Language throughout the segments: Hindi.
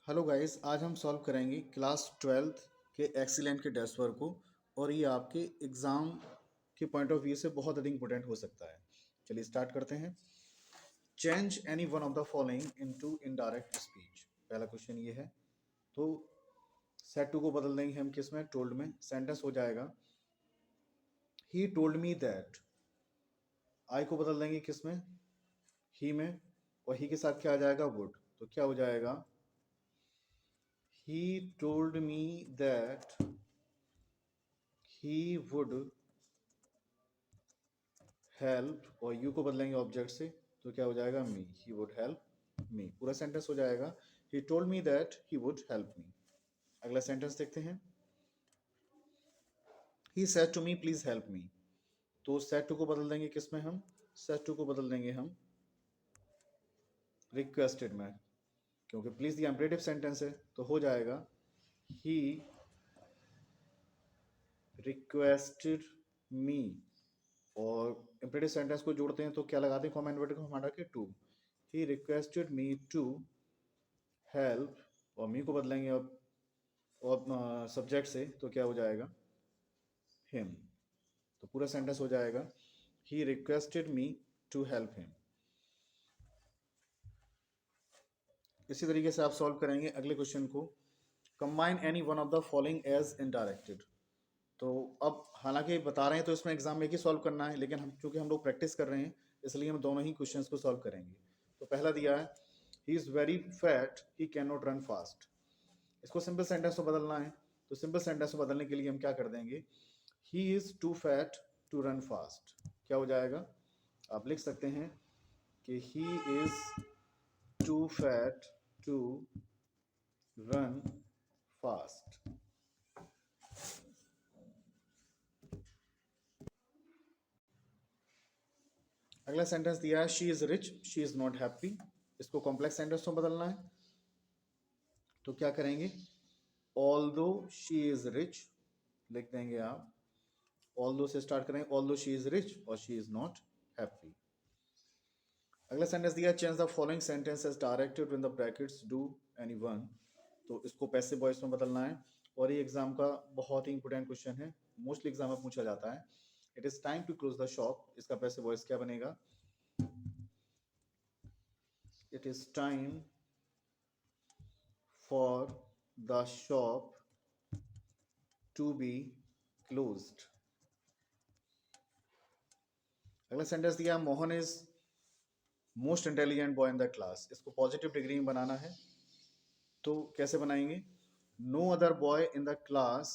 हेलो गाइस, आज हम सॉल्व करेंगे क्लास 12th के एक्सीलेंट के टेस्ट वर्क को। और ये आपके एग्ज़ाम के पॉइंट ऑफ व्यू से बहुत अधिक इंपॉर्टेंट हो सकता है। चलिए स्टार्ट करते हैं। Change any one of the following into indirect speech. पहला क्वेश्चन ये है। तो सेट टू को बदल देंगे हम किस में, टोल्ड में। सेंटेंस हो जाएगा ही टोल्ड मी दैट। आई को बदल देंगे किस में, ही में। और ही के साथ क्या आ जाएगा, वुड। तो क्या हो जाएगा, he told me that he would help, और you को बदलेंगे ऑब्जेक्ट से तो क्या हो जाएगा, me, he would help me। पूरा सेंटेंस हो जाएगा he told me that he would help me। अगला सेंटेंस देखते हैं। he said to me please help me। तो said to को बदल देंगे किस में हम, said to को बदल देंगे हम requested में, क्योंकि प्लीज दी इम्परेटिव सेंटेंस है तो हो जाएगा he requested me। और इम्परेटिव सेंटेंस को जोड़ते हैं तो क्या लगाते हैं, कॉमा इन्वर्टेड को हटा के to. He requested me to help, और मी को बदलेंगे अब और सब्जेक्ट से तो क्या हो जाएगा, हिम। तो पूरा सेंटेंस हो जाएगा he requested me to help him. इसी तरीके से आप सॉल्व करेंगे अगले क्वेश्चन को। Combine any one of the following as indirected. तो अब हालांकि बता रहे हैं तो इसमें एग्जाम में एक ही सॉल्व करना है, लेकिन हम चूंकि हम लोग प्रैक्टिस कर रहे हैं इसलिए हम दोनों ही क्वेश्चंस को सॉल्व करेंगे। तो पहला दिया है he is very fat he can not run fast. इसको सिंपल सेंटेंस में बदलना है। तो सिंपल सेंटेंस में बदलने के लिए हम क्या कर देंगे, he is too fat to run fast. क्या हो जाएगा, आप लिख सकते हैं कि he is too fat to run fast. अगला सेंटेंस दिया है she is rich she is not happy. इसको कॉम्प्लेक्स सेंटेंस में बदलना है। तो क्या करेंगे, ऑल्दो शी इज रिच लिख देंगे आप। ऑल्दो से स्टार्ट करेंगे, ऑल्दो शी इज रिच और शी इज नॉट हैप्पी। अगला सेंटेंस दिया change the following sentences directed in the brackets do any one. तो इसको पैसिव वॉइस में बदलना है। और ये एग्जाम का बहुत ही इंपॉर्टेंट क्वेश्चन है, मोस्टली एग्जाम में पूछा जाता है। It is time to close the shop. इसका पैसिव वॉइस क्या बनेगा, it is time for the shop to be closed। अगला सेंटेंस दिया Mohan is most intelligent boy in the class. इसको पॉजिटिव डिग्री में बनाना है। तो कैसे बनाएंगे, no other boy in the class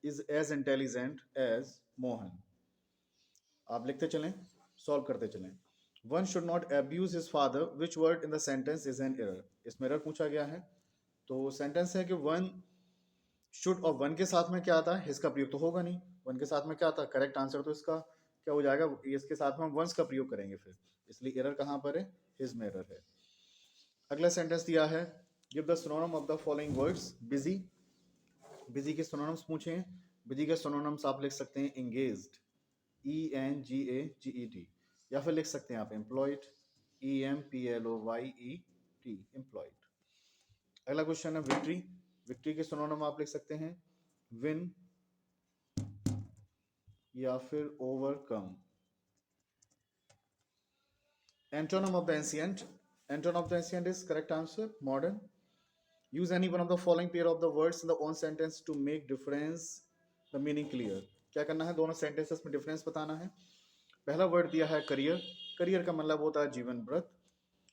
is as intelligent as Mohan. आप लिखते चलें, सॉल्व करते चलें। One should not abuse his father, which word in the sentence is an error. इसमें एरर पूछा गया है। तो सेंटेंस है कि वन शुड और वन के साथ में क्या आता है, हिज का प्रयोग तो होगा नहीं। वन के साथ में क्या आता है, करेक्ट आंसर तो इसका क्या हो जाएगा, इसके साथ में हम वंस का प्रयोग करेंगे फिर, इसलिए एरर कहाँ पर है, हिज में एरर है। अगला सेंटेंस दिया है give the synonym of the following words. Busy, busy के सिनोनिम्स पूछे हैं। बिजी के सिनोनिम्स आप लिख सकते हैं एंगेज्ड, ENGAGED, या फिर लिख सकते हैं आप एम्प्लॉयड, EMPLOYED, एम्प्लॉयड। अगला क्वेश्चन है विक्ट्री। विक्ट्री के सिनोनिम आप लिख सकते हैं विन या फिर overcome. Antonym of the ancient, antonym of the ancient is correct answer modern. Use any one of the following pair of the words in the own sentence to make difference the meaning clear. क्या करना है, दोनों सेंटेंसेस में डिफरेंस बताना है। पहला वर्ड दिया है करियर, करियर का मतलब होता है जीवन व्रत।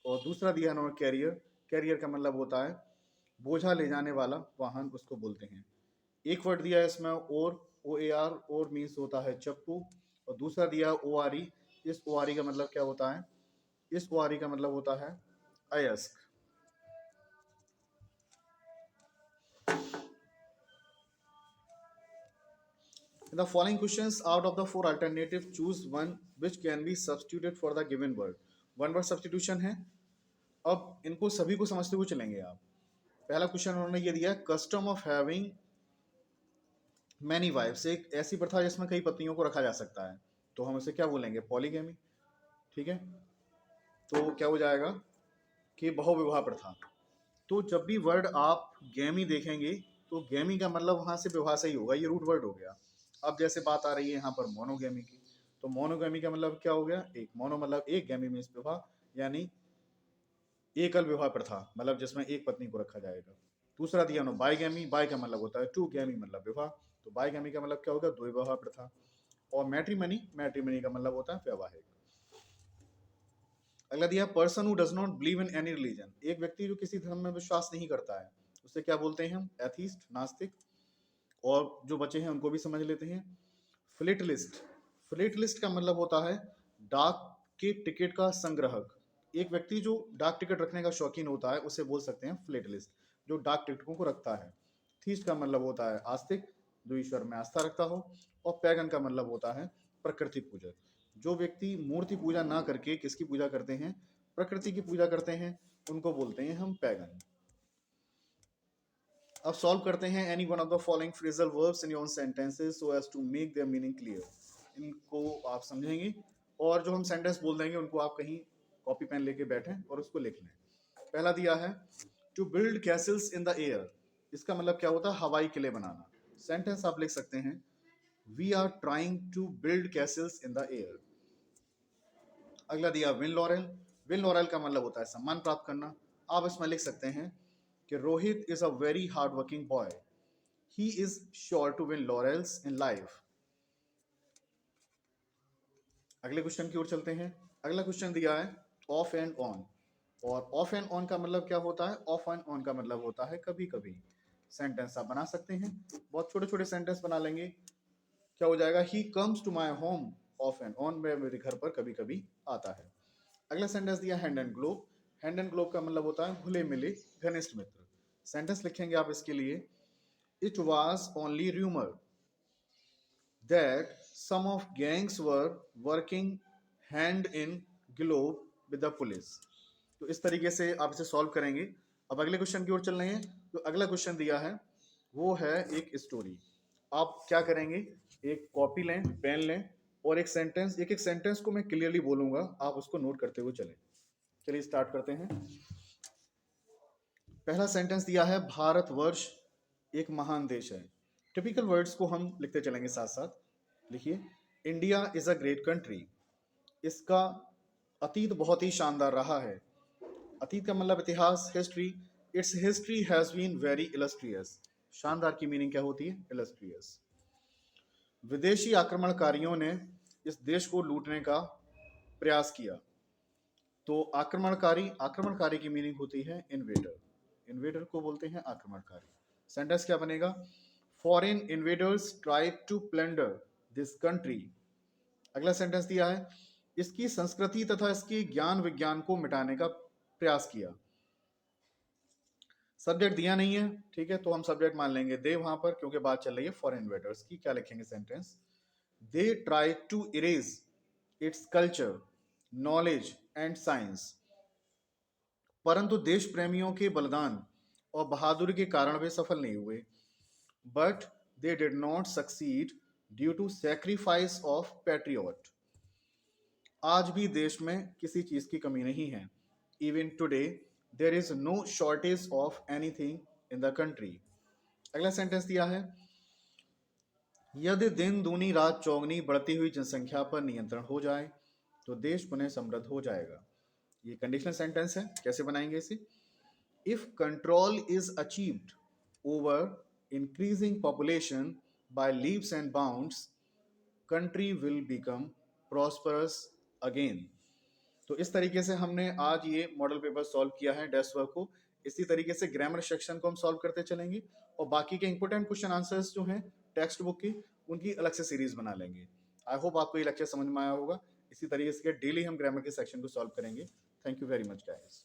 और दूसरा दिया है उन्होंने कैरियर, कैरियर का मतलब होता है बोझा ले जाने वाला वाहन, उसको बोलते हैं। एक वर्ड दिया है इसमें और, OAR, और मीन्स होता है चप्पू। और दूसरा दिया है ORE। इस ORE का मतलब क्या होता है, इस ORE का मतलब होता है अयस्क। In the following questions, out of the four alternative, choose one which can be substituted for the given word। One word substitution है। अब इनको सभी को समझते हुए चलेंगे आप। पहला क्वेश्चन उन्होंने ये दिया, custom of having many wifes. एक ऐसी प्रथा जिसमें कई पत्नियों को रखा जा सकता है, तो हम इसे क्या बोलेंगे, पॉलीगैमी। ठीक है, तो क्या हो जाएगा कि बहुविवाह प्रथा। तो जब भी वर्ड आप गैमी देखेंगे तो गैमी का मतलब वहां से विवाह से ही होगा, ये रूट वर्ड हो गया। अब जैसे बात आ रही है यहाँ पर मोनोगैमी की, तो मोनोगैमी का मतलब क्या हो गया, एक मोनो मतलब एक, गैमी मीन्स विवाह, यानी एकल विवाह प्रथा, मतलब जिसमें एक पत्नी को रखा जाएगा। दूसरा दिया उन्होंने बाईगैमी, बाई का मतलब होता है टू, गैमी मतलब विवाह, तो बाईगैमी का मतलब क्या होगा, द्वि विवाह प्रथा। और मैट्रिमनी, मैट्रिमनी का मतलब होता है वैवाहिक। अगला दिया person who does not believe in any religion, एक व्यक्ति जो किसी धर्म में विश्वास नहीं करता है, उसे क्या बोलते हैं हम, एथीस्ट, नास्तिक। और जो बचे हैं उनको भी समझ लेते हैं। फिलिटलिस्ट, फिलिटलिस्ट का मतलब होता है डाक के टिकट का संग्राहक। एक व्यक्ति जो डाक टिकट रखने का शौकीन होता है उसे बोल सकते हैं फिलिटलिस्ट, जो डाक टिकटों को रखता है। थीस्ट का मतलब होता है आस्तिक, जो ईश्वर में आस्था रखता हो। और पैगन का मतलब होता है प्रकृति पूजक, जो व्यक्ति मूर्ति पूजा ना करके किसकी पूजा करते हैं, प्रकृति की पूजा करते हैं, उनको बोलते हैं हम पैगन। अब सॉल्व करते हैं any one of the following phrasal verbs in your sentences so as to make their meaning clear. इनको आप समझेंगे और जो हम सेंटेंस बोल देंगे उनको आप कहीं कॉपी पेन लेके बैठें और उसको लिख लें। पहला दिया है to build castles in the air, इसका मतलब क्या होता है, हवाई किले बनाना। सेंटेंस आप लिख सकते हैं we are trying to build castles in the air. अगला दिया विन लॉरेल, विन लॉरेल का मतलब होता है सम्मान प्राप्त करना। आप इसमें लिख सकते हैं कि Rohit is a very hard working boy, he is sure to win laurels in life. अगले क्वेश्चन की ओर चलते हैं। अगला क्वेश्चन दिया है ऑफ एंड ऑन, और ऑफ एंड ऑन का मतलब क्या होता है, ऑफ एंड ऑन का मतलब होता है कभी कभी। सेंटेंस आप बना सकते हैं, बहुत छोटे छोटे सेंटेंस बना लेंगे। क्या हो जाएगा, he comes to my home off and on, मेरे घर पर कभी कभी आता है। अगला सेंटेंस दिया hand and glove, hand and glove का मतलब होता है घुले मिले घनिष्ठ मित्र। सेंटेंस लिखेंगे आप इसके लिए, it was only rumour that some of gangs were working hand in glove with the police। तो इस तरीके से आप इसे सॉल्व करेंगे। अब अगले क्वेश्चन की ओर चल रहे हैं। तो अगला क्वेश्चन दिया है वो है एक स्टोरी। आप क्या करेंगे, एक कॉपी लें, पेन लें और एक सेंटेंस, एक एक सेंटेंस को मैं क्लियरली बोलूंगा, आप उसको नोट करते हुए चलें। चलिए स्टार्ट करते हैं। पहला सेंटेंस दिया है भारतवर्ष एक महान देश है। टिपिकल वर्ड्स को हम लिखते चलेंगे साथ साथ। लिखिए, India is a great country, इसका अतीत बहुत ही शानदार रहा है। अतीत का मतलब इतिहास, history. Its history has been very illustrious, शानदार की मीनिंग क्या होती है, इलस्ट्रियस। विदेशी आक्रमणकारियों ने इस देश को लूटने का प्रयास किया। तो आक्रमणकारी, आक्रमणकारी की मीनिंग होती है इन्वेडर, इन्वेडर को बोलते हैं आक्रमणकारी। सेंटेंस क्या बनेगा, foreign invaders tried to plunder this country. अगला सेंटेंस दिया है इसकी संस्कृति तथा इसकी ज्ञान विज्ञान को मिटाने का प्रयास किया। सब्जेक्ट दिया नहीं है, ठीक है, तो हम सब्जेक्ट मान लेंगे दे वहां पर, क्योंकि बात चल रही है फॉरेन इन्वेडर्स की। क्या लिखेंगे sentence, they try to erase its culture, knowledge and science. परंतु देश प्रेमियों के बलिदान और बहादुरी के कारण वे सफल नहीं हुए। But they did not succeed due to sacrifice of patriot. आज भी देश में किसी चीज की कमी नहीं है। Even today there is no shortage of anything in the country. अगला सेंटेंस दिया है यदि दिन दूनी रात चौगनी बढ़ती हुई जनसंख्या पर नियंत्रण हो जाए तो देश पुनः समृद्ध हो जाएगा। ये कंडीशनल सेंटेंस है, कैसे बनाएंगे इसे, if control is achieved over increasing population by leaves and bounds country will become prosperous again. तो इस तरीके से हमने आज ये मॉडल पेपर सॉल्व किया है, डेस्क वर्क को। इसी तरीके से ग्रामर सेक्शन को हम सॉल्व करते चलेंगे और बाकी के इंपोर्टेंट क्वेश्चन आंसर्स जो हैं टेक्स्ट बुक की, उनकी अलग से सीरीज बना लेंगे। आई होप आपको ये लेक्चर समझ में आया होगा। इसी तरीके से डेली हम ग्रामर के सेक्शन को सॉल्व करेंगे। Thank you very much guys.